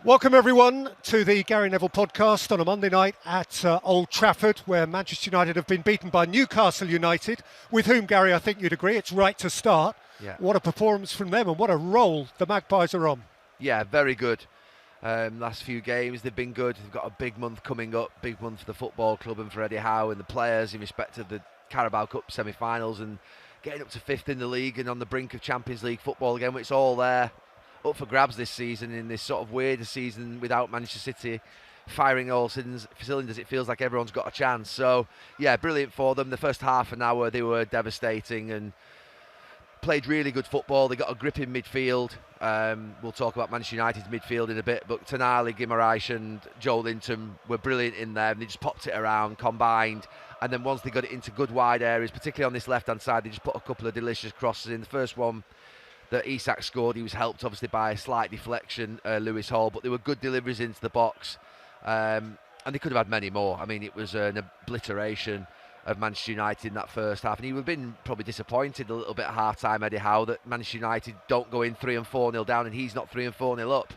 Welcome everyone to the Gary Neville podcast on a Monday night at Old Trafford, where Manchester United have been beaten by Newcastle United, with whom, Gary, I think you'd agree it's right to start. Yeah. What a performance from them and what a roll the Magpies are on. Yeah, very good. Last few games they've been good. They've got a big month coming up, big month for the football club and for Eddie Howe and the players in respect of the Carabao Cup semi-finals and getting up to fifth in the league and on the brink of Champions League football again. It's all there, up for grabs this season in this sort of weird season without Manchester City firing all cylinders. It feels like everyone's got a chance. So, yeah, brilliant for them. The first half an hour they were devastating and played really good football. They got a grip in midfield. We'll talk about Manchester United's midfield in a bit, but Tonali, Guimaraes and Joe Linton were brilliant in there. And they just popped it around, combined, and then once they got it into good wide areas, particularly on this left-hand side, they just put a couple of delicious crosses in. The first one that Isak scored, he was helped obviously by a slight deflection, Lewis Hall, but they were good deliveries into the box, and they could have had many more. I mean, it was an obliteration of Manchester United in that first half, and he would have been probably disappointed a little bit at half-time, Eddie Howe, that Manchester United don't go in 3 and 4-0 down and he's not 3 and 4-0 up,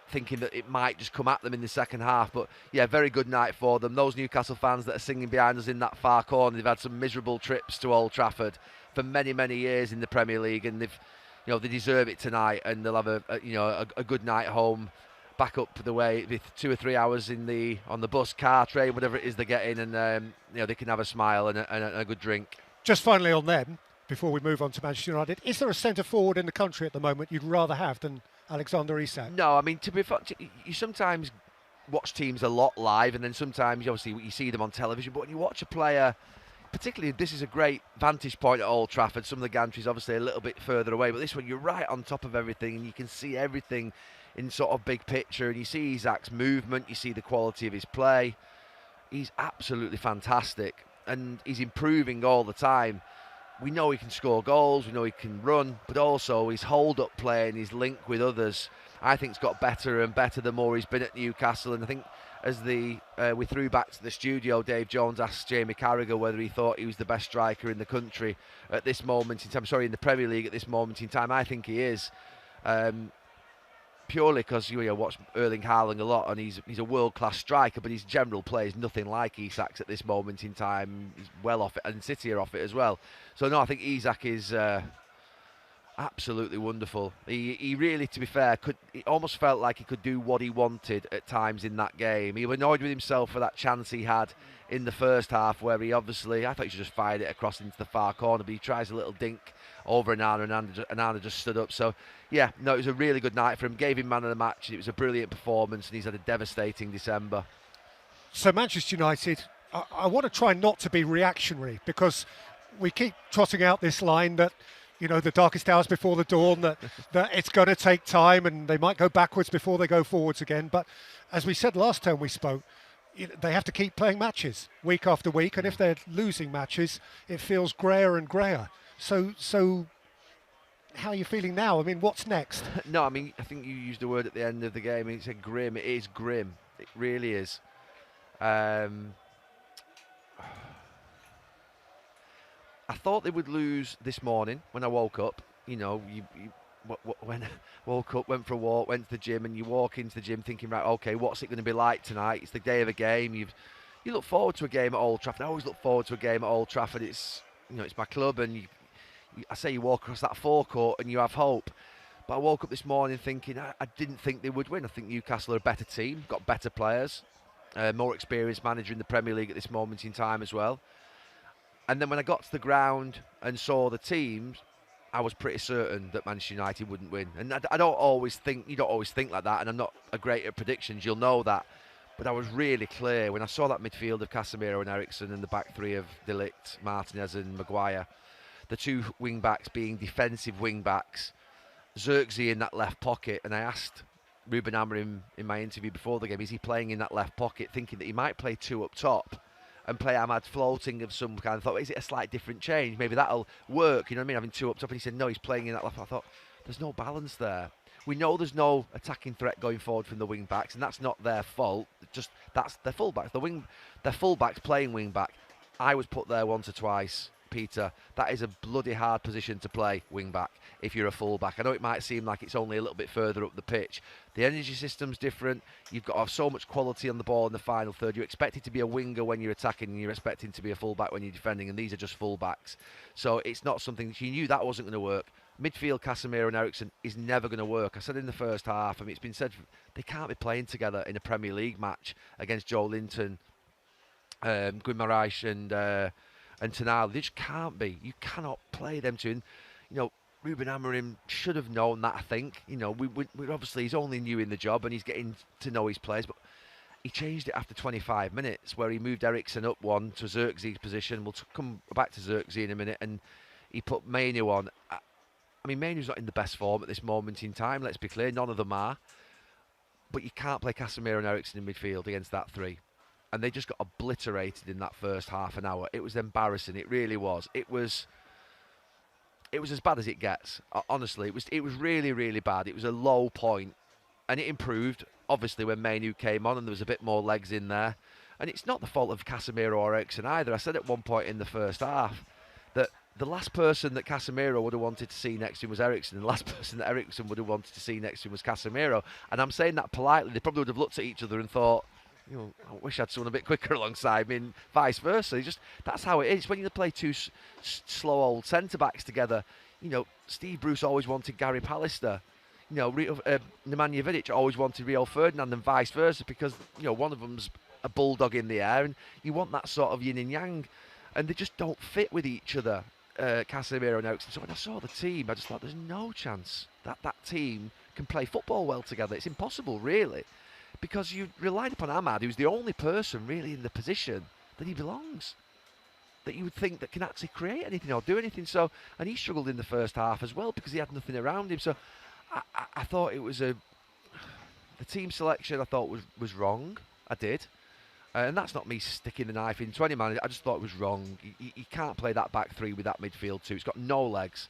thinking that it might just come at them in the second half. But yeah, very good night for them. Those Newcastle fans that are singing behind us in that far corner, they've had some miserable trips to Old Trafford for many, many years in the Premier League, and they deserve it tonight, and they'll have a good night home, back up the way with 2 or 3 hours on the bus, car, train, whatever it is they're getting, and they can have a smile and a good drink. Just finally on them, before we move on to Manchester United, is there a centre forward in the country at the moment you'd rather have than Alexander Isak? No, I mean, to be fair, you sometimes watch teams a lot live, and then sometimes obviously you see them on television, but when you watch a player, particularly, this is a great vantage point at Old Trafford. Some of the gantries obviously a little bit further away, but this one you're right on top of everything and you can see everything in sort of big picture, and you see Isak's movement, you see the quality of his play. He's absolutely fantastic and he's improving all the time. We know he can score goals, we know he can run, but also his hold-up play and his link with others, I think, has got better and better the more he's been at Newcastle. And I think as we threw back to the studio, Dave Jones asked Jamie Carragher whether he thought he was the best striker in the country at this moment in time. Sorry, in the Premier League at this moment in time. I think he is. Purely because you watch Erling Haaland a lot, and he's a world-class striker, but his general play is nothing like Isak's at this moment in time. He's well off it, and City are off it as well. So no, I think Isak is absolutely wonderful. He really, to be fair, it almost felt like he could do what he wanted at times in that game. He was annoyed with himself for that chance he had in the first half, where he obviously, I thought he should just fired it across into the far corner, but he tries a little dink over Anana, and Anana just stood up. So yeah, no, it was a really good night for him. Gave him man of the match. It was a brilliant performance, and he's had a devastating December. So Manchester United, I want to try not to be reactionary, because we keep trotting out this line that, the darkest hours before the dawn, that it's going to take time and they might go backwards before they go forwards again. But as we said last time we spoke, they have to keep playing matches week after week, and if they're losing matches, it feels greyer and greyer. So how are you feeling now? I mean, what's next? No, I mean, I think you used a word at the end of the game. It said grim. It is grim. It really is. I thought they would lose this morning when I woke up. When I woke up, went for a walk, went to the gym, and you walk into the gym thinking, right, okay, what's it going to be like tonight? It's the day of a game. You look forward to a game at Old Trafford. I always look forward to a game at Old Trafford. It's it's my club, and I say you walk across that forecourt and you have hope. But I woke up this morning thinking I didn't think they would win. I think Newcastle are a better team, got better players, more experienced manager in the Premier League at this moment in time as well. And then when I got to the ground and saw the teams, I was pretty certain that Manchester United wouldn't win. And I don't always think, you don't always think like that, and I'm not a great at predictions, you'll know that. But I was really clear when I saw that midfield of Casemiro and Eriksen and the back three of De Ligt, Martinez and Maguire, the two wing-backs being defensive wing-backs, Xerxes in that left pocket. And I asked Ruben Amorim in my interview before the game, is he playing in that left pocket, thinking that he might play two up top and play Ahmad floating of some kind. I thought, is it a slight different change? Maybe that'll work, you know what I mean, having two up top. And he said, no, he's playing in that left. I thought, there's no balance there. We know there's no attacking threat going forward from the wing-backs, and that's not their fault. That's their full-backs. Their full-backs playing wing-back. I was put there once or twice Peter, that is a bloody hard position to play, wing-back, if you're a full-back. I know it might seem like it's only a little bit further up the pitch. The energy system's different. You've got to have so much quality on the ball in the final third. You're expected to be a winger when you're attacking, and you're expecting to be a full-back when you're defending, and these are just full-backs. So it's not something... You knew that wasn't going to work. Midfield, Casemiro and Eriksen is never going to work. I said in the first half, I mean, it's been said, they can't be playing together in a Premier League match against Joe Linton, Guimaraes and Tonali. They just can't be. You cannot play them two. And, you know, Ruben Amorim should have known that, I think. You know, we're obviously, he's only new in the job and he's getting to know his players, but he changed it after 25 minutes where he moved Eriksen up one to Xerxes' position. We'll come back to Xerxes in a minute, and he put Mainu on. I mean, Mainu's not in the best form at this moment in time, let's be clear. None of them are. But you can't play Casemiro and Eriksen in midfield against that three. And they just got obliterated in that first half an hour. It was embarrassing. It really was. It was as bad as it gets. Honestly, it was really, really bad. It was a low point, and it improved obviously when Mainu came on and there was a bit more legs in there. And it's not the fault of Casemiro or Eriksen either. I said at one point in the first half that the last person that Casemiro would have wanted to see next to him was Eriksen, and the last person that Eriksen would have wanted to see next to him was Casemiro. And I'm saying that politely. They probably would have looked at each other and thought, you know, I wish I had someone a bit quicker alongside me, and vice versa. That's how it is. When you play two slow old centre-backs together, you know, Steve Bruce always wanted Gary Pallister. You know, Nemanja Vidic always wanted Rio Ferdinand, and vice versa, because, you know, one of them's a bulldog in the air, and you want that sort of yin and yang, and they just don't fit with each other, Casemiro and Eriksen. So when I saw the team, I just thought there's no chance that team can play football well together. It's impossible, really. Because you relied upon Ahmad, who's the only person really in the position that he belongs, that you would think that can actually create anything or do anything. So, and he struggled in the first half as well because he had nothing around him. So, I thought it was the team selection I thought was wrong. I did, and that's not me sticking the knife into any man. I just thought it was wrong. You can't play that back three with that midfield two. It's got no legs.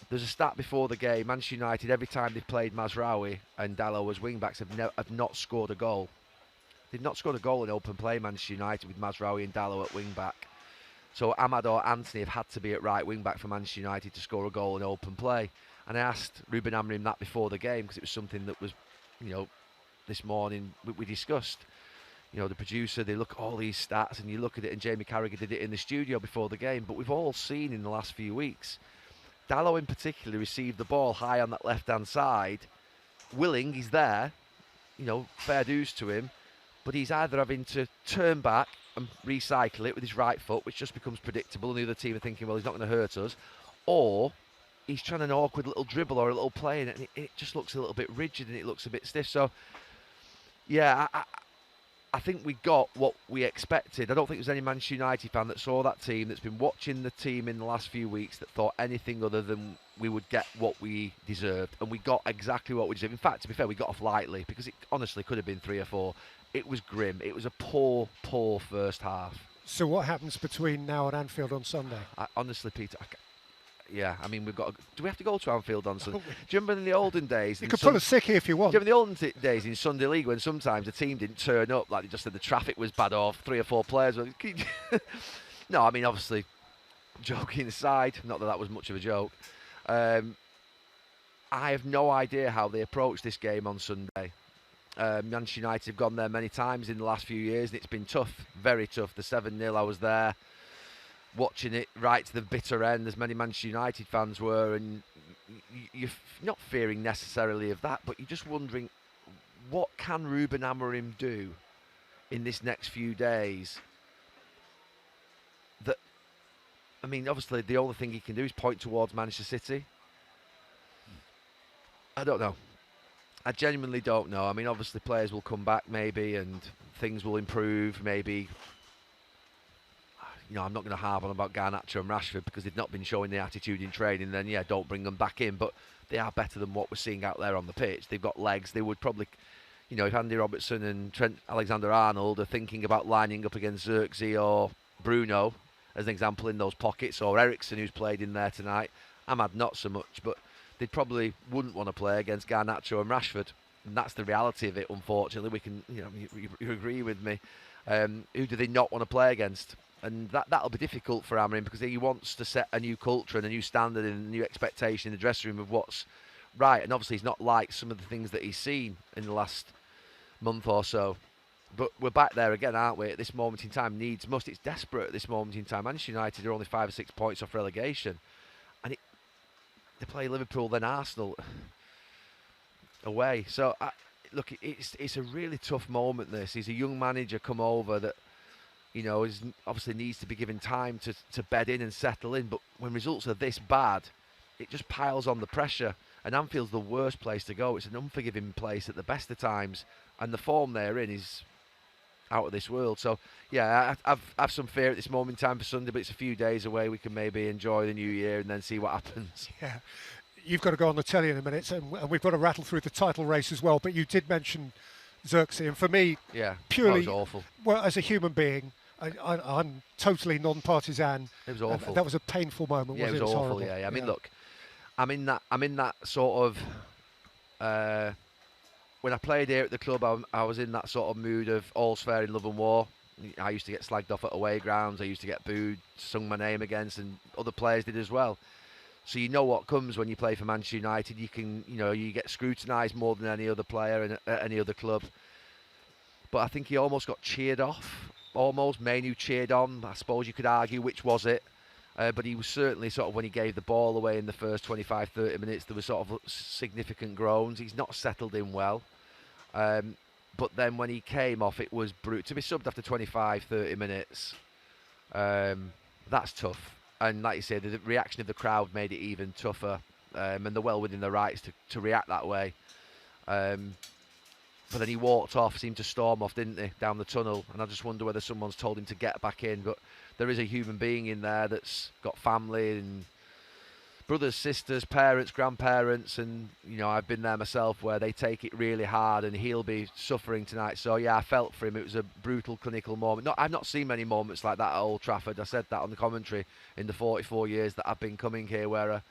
There's a stat before the game. Manchester United, every time they've played Mazraoui and Dalot as wing-backs, have not scored a goal. They've not scored a goal in open play, Manchester United, with Mazraoui and Dalot at wing-back. So Ahmad or Anthony have had to be at right wing-back for Manchester United to score a goal in open play. And I asked Ruben Amorim that before the game, because it was something that was, you know, this morning we discussed. You know, the producer, they look at all these stats and you look at it, and Jamie Carragher did it in the studio before the game. But we've all seen in the last few weeks, Dalot in particular received the ball high on that left-hand side. Willing, he's there, you know, fair dues to him, but he's either having to turn back and recycle it with his right foot, which just becomes predictable, and the other team are thinking, well, he's not going to hurt us, or he's trying an awkward little dribble or a little play, and it just looks a little bit rigid and it looks a bit stiff. So, yeah, I think we got what we expected. I don't think there's any Manchester United fan that saw that team, that's been watching the team in the last few weeks, that thought anything other than we would get what we deserved. And we got exactly what we deserved. In fact, to be fair, we got off lightly, because it honestly could have been 3 or 4. It was grim. It was a poor first half. So what happens between now and Anfield on Sunday? Honestly, Peter, yeah, I mean, do we have to go to Anfield on Sunday? Do you remember in the olden days? You could pull a sickie if you want. Do you remember the olden days in Sunday League when sometimes the team didn't turn up, like they just said the traffic was bad, or 3 or 4 players? No, I mean, obviously, joking aside, not that was much of a joke. I have no idea how they approached this game on Sunday. Manchester United have gone there many times in the last few years, and it's been tough, very tough. The 7-0, I was there, watching it right to the bitter end, as many Manchester United fans were, and you're not fearing necessarily of that, but you're just wondering, what can Ruben Amorim do in this next few days? That, I mean, obviously the only thing he can do is point towards Manchester City. I don't know. I genuinely don't know. I mean, obviously players will come back maybe, and things will improve maybe. You know, I'm not going to harp on about Garnacho and Rashford because they've not been showing the attitude in training. Then, yeah, don't bring them back in. But they are better than what we're seeing out there on the pitch. They've got legs. They would probably, you know, if Andy Robertson and Trent Alexander-Arnold are thinking about lining up against Xerxes or Bruno, as an example, in those pockets, or Eriksen, who's played in there tonight, Ahmad not so much, but they probably wouldn't want to play against Garnacho and Rashford. And that's the reality of it, unfortunately. We can, you know, you agree with me. Who do they not want to play against? And that'll be difficult for Amorim because he wants to set a new culture and a new standard and a new expectation in the dressing room of what's right. And obviously he's not liked some of the things that he's seen in the last month or so. But we're back there again, aren't we? At this moment in time, needs must. It's desperate at this moment in time. Manchester United are only 5 or 6 points off relegation. And they play Liverpool, then Arsenal away. So, look, it's a really tough moment, this. He's a young manager come over that, is obviously needs to be given time to bed in and settle in. But when results are this bad, it just piles on the pressure. And Anfield's the worst place to go. It's an unforgiving place at the best of times. And the form they're in is out of this world. So, yeah, I've some fear at this moment in time for Sunday, but it's a few days away. We can maybe enjoy the new year and then see what happens. Yeah. You've got to go on the telly in a minute, and we've got to rattle through the title race as well. But you did mention Xerxes, and for me, purely, that was awful. Well, as a human being, I'm totally non-partisan. It was awful. That was a painful moment. Yeah, wasn't it was awful. horrible. Yeah. I mean, look, I'm in that sort of. When I played here at the club, I was in that sort of mood of all's fair in love and war. I used to get slagged off at away grounds. I used to get booed, sung my name against, and other players did as well. So you know what comes when you play for Manchester United. You can, you get scrutinised more than any other player at any other club. But I think he almost got cheered off. Almost. Mainu cheered on. I suppose you could argue which was it. But he was certainly sort of, when he gave the ball away in the first 25, 30 minutes, there was sort of significant groans. He's not settled in well. But then when he came off, it was brutal. To be subbed after 25, 30 minutes, that's tough. And like you said, the reaction of the crowd made it even tougher. And they're well within their rights to react that way. But then he walked off, seemed to storm off, didn't he, down the tunnel. And I just wonder whether someone's told him to get back in. But there is a human being in there that's got family and brothers, sisters, parents, grandparents, and I've been there myself where they take it really hard, and he'll be suffering tonight. So yeah, I felt for him. It was a brutal, clinical moment. I've not seen many moments like that at Old Trafford. I said that on the commentary in the 44 years that I've been coming here, where a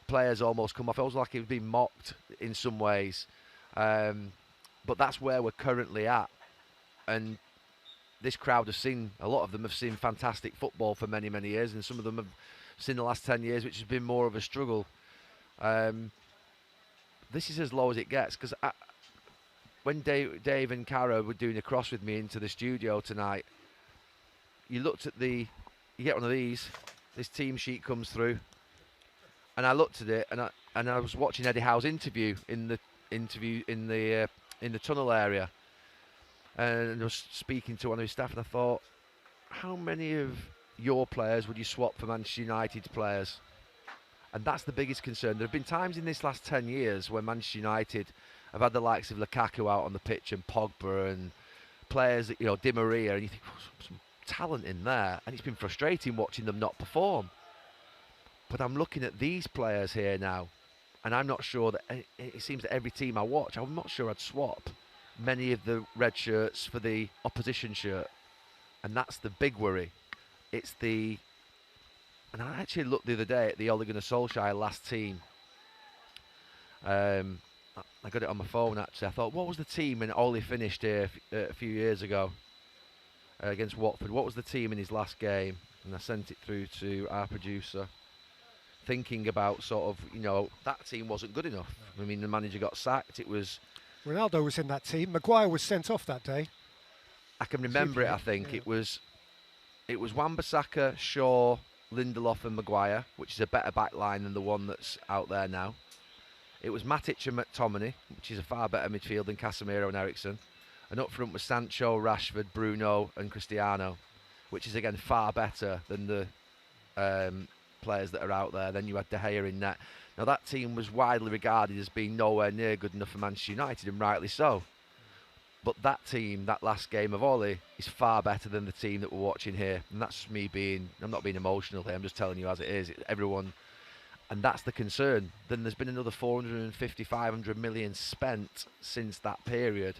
player's almost come off. It was like he was being mocked in some ways, but that's where we're currently at. And this crowd have seen, a lot of them have seen fantastic football for many, many years, and some of them have seen the last 10 years, which has been more of a struggle. This is as low as it gets, because when Dave and Cara were doing a cross with me into the studio tonight, you get one of these, this team sheet comes through, and I looked at it, and I was watching Eddie Howe's interview in the tunnel area, and I was speaking to one of his staff, and I thought, how many of your players would you swap for Manchester United's players? And that's the biggest concern. There have been times in this last 10 years when Manchester United have had the likes of Lukaku out on the pitch and Pogba and players, Di Maria, and you think, some talent in there, and it's been frustrating watching them not perform. But I'm looking at these players here now, and I'm not sure that, it seems that every team I watch, I'm not sure I'd swap many of the red shirts for the opposition shirt. And that's the big worry. And I actually looked the other day at the Ole Gunnar Solskjaer last team. I got it on my phone actually. I thought, what was the team when Ole finished here a few years ago against Watford? What was the team in his last game? And I sent it through to our producer, thinking about sort of, that team wasn't good enough. I mean, the manager got sacked. It was... Ronaldo was in that team. Maguire was sent off that day. I can remember it, I think. Yeah. It was Wan-Bissaka, Shaw, Lindelof and Maguire, which is a better back line than the one that's out there now. It was Matic and McTominay, which is a far better midfield than Casemiro and Eriksen. And up front was Sancho, Rashford, Bruno and Cristiano, which is again far better than the players that are out there. Then you had De Gea in net. Now that team was widely regarded as being nowhere near good enough for Manchester United, and rightly so. But that team, that last game of Ole, is far better than the team that we're watching here. And that's me I'm not being emotional here, I'm just telling you as it is. Everyone, and that's the concern. Then there's been another 450, 500 million spent since that period.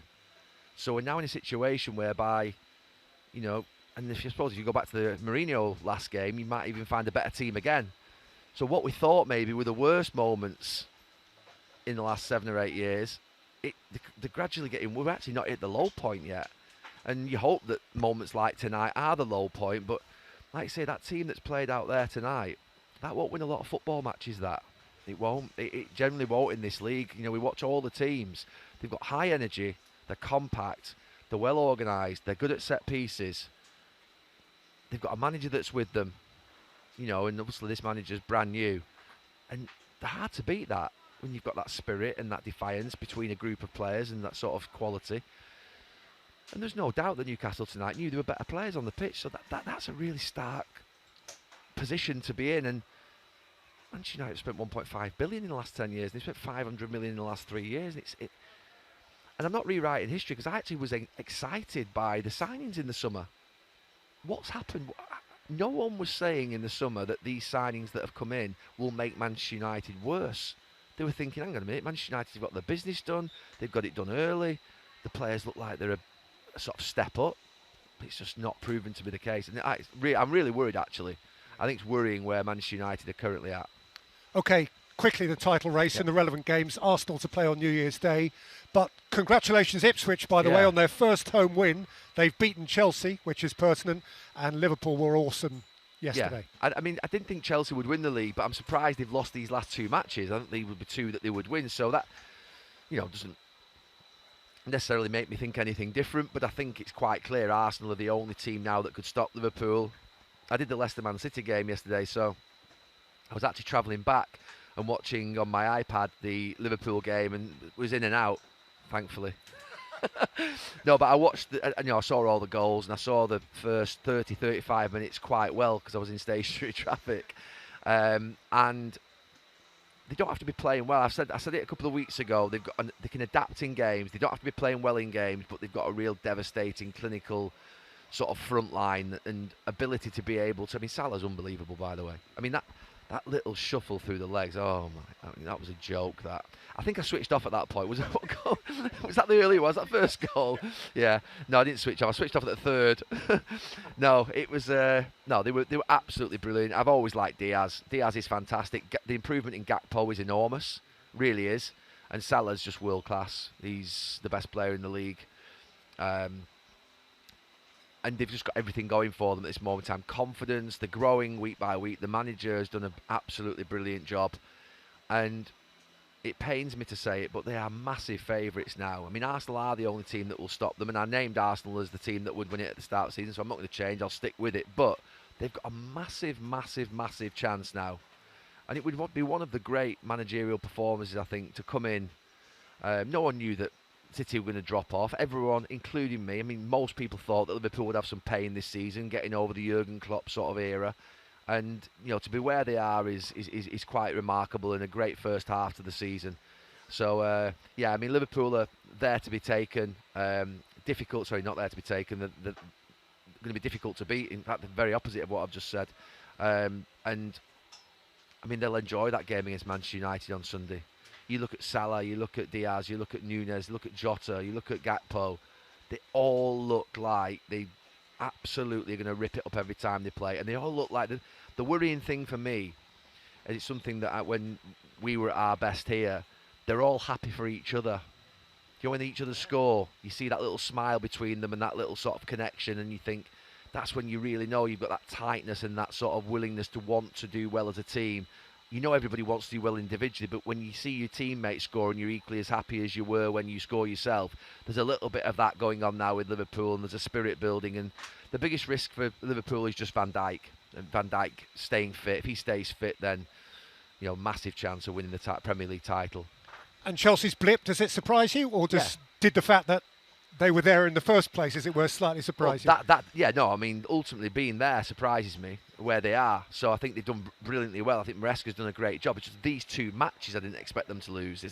So we're now in a situation whereby, and if you go back to the Mourinho last game, you might even find a better team again. So what we thought maybe were the worst moments in the last 7 or 8 years, they're gradually getting... We're actually not at the low point yet. And you hope that moments like tonight are the low point, but like I say, that team that's played out there tonight, that won't win a lot of football matches. That it won't. It generally won't in this league. You know, we watch all the teams. They've got high energy. They're compact. They're well organised. They're good at set pieces. They've got a manager that's with them. You know, and obviously this manager's brand new, and they're hard to beat that when you've got that spirit and that defiance between a group of players and that sort of quality. And there's no doubt that Newcastle tonight knew there were better players on the pitch, so that's a really stark position to be in. And Manchester United spent 1.5 billion in the last 10 years, and they spent 500 million in the last 3 years. And I'm not rewriting history, because I actually was excited by the signings in the summer. What's happened? No one was saying in the summer that these signings that have come in will make Manchester United worse. They were thinking, hang on a minute, Manchester United have got their business done, they've got it done early, the players look like they're a sort of step up. It's just not proven to be the case. And I'm really worried, actually. I think it's worrying where Manchester United are currently at. Okay, quickly the title race and the relevant games. Arsenal to play on New Year's Day. But congratulations Ipswich, by the way, on their first home win. They've beaten Chelsea, which is pertinent, and Liverpool were awesome yesterday. Yeah. I mean, I didn't think Chelsea would win the league, but I'm surprised they've lost these last two matches. I think they would be two that they would win. So that, you know, doesn't necessarily make me think anything different, but I think it's quite clear Arsenal are the only team now that could stop Liverpool. I did the Leicester Man City game yesterday, so I was actually travelling back and watching on my iPad the Liverpool game, and was in and out, thankfully. No, but I watched, I saw all the goals, and I saw the first 30, 35 minutes quite well because I was in stationary traffic. And they don't have to be playing well. I said it a couple of weeks ago. They can adapt in games. They don't have to be playing well in games, but they've got a real devastating clinical sort of front line and ability to be able to. I mean, Salah's unbelievable, by the way. I mean, that little shuffle through the legs. Oh my! I mean, that was a joke. That I think I switched off at that point. Was it what goal? Was that the early one? Was that first goal? Yeah. No, I didn't switch off. I switched off at the third. No, it was. No, they were absolutely brilliant. I've always liked Diaz. Diaz is fantastic. The improvement in Gakpo is enormous. Really is. And Salah's just world class. He's the best player in the league. And they've just got everything going for them at this moment in time. Confidence, they're growing week by week. The manager has done an absolutely brilliant job. And it pains me to say it, but they are massive favourites now. I mean, Arsenal are the only team that will stop them. And I named Arsenal as the team that would win it at the start of the season, so I'm not going to change. I'll stick with it. But they've got a massive, massive, massive chance now. And it would be one of the great managerial performances, I think, to come in. No one knew that City were going to drop off. Everyone, including me, I mean, most people thought that Liverpool would have some pain this season, getting over the Jurgen Klopp sort of era. And, you know, to be where they are is quite remarkable, and a great first half to the season. So, yeah, I mean, Liverpool are there to be taken. Difficult, sorry, not there to be taken. They're going to be difficult to beat. In fact, the very opposite of what I've just said. And, I mean, they'll enjoy that game against Manchester United on Sunday. You look at Salah, you look at Diaz, you look at Nunez, you look at Jota, you look at Gakpo. They all look like they absolutely are going to rip it up every time they play. And they all look like the worrying thing for me, and it's something that when we were at our best here, they're all happy for each other. You know, when each other score, you see that little smile between them and that little sort of connection, and you think that's when you really know you've got that tightness and that sort of willingness to want to do well as a team. You know everybody wants to do well individually, but when you see your teammates score and you're equally as happy as you were when you score yourself, there's a little bit of that going on now with Liverpool, and there's a spirit building. And the biggest risk for Liverpool is just Van Dijk. And Van Dijk staying fit. If he stays fit, then, you know, massive chance of winning the Premier League title. And Chelsea's blip, does it surprise you? Or did the fact that they were there in the first place, as it were, slightly surprise you? I mean, ultimately being there surprises me where they are. So I think they've done brilliantly well. I think Maresca's done a great job. It's just these two matches I didn't expect them to lose.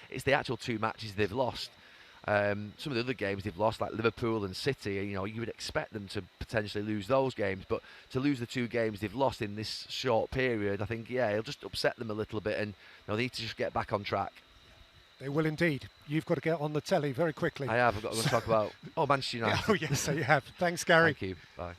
It's the actual two matches they've lost. Some of the other games they've lost, like Liverpool and City, you know, you would expect them to potentially lose those games. But to lose the two games they've lost in this short period, I think, it'll just upset them a little bit. And, you know, they need to just get back on track. They will indeed. You've got to get on the telly very quickly. I have. I've got to talk about Manchester United. Oh, yes, so you have. Thanks, Gary. Thank you. Bye.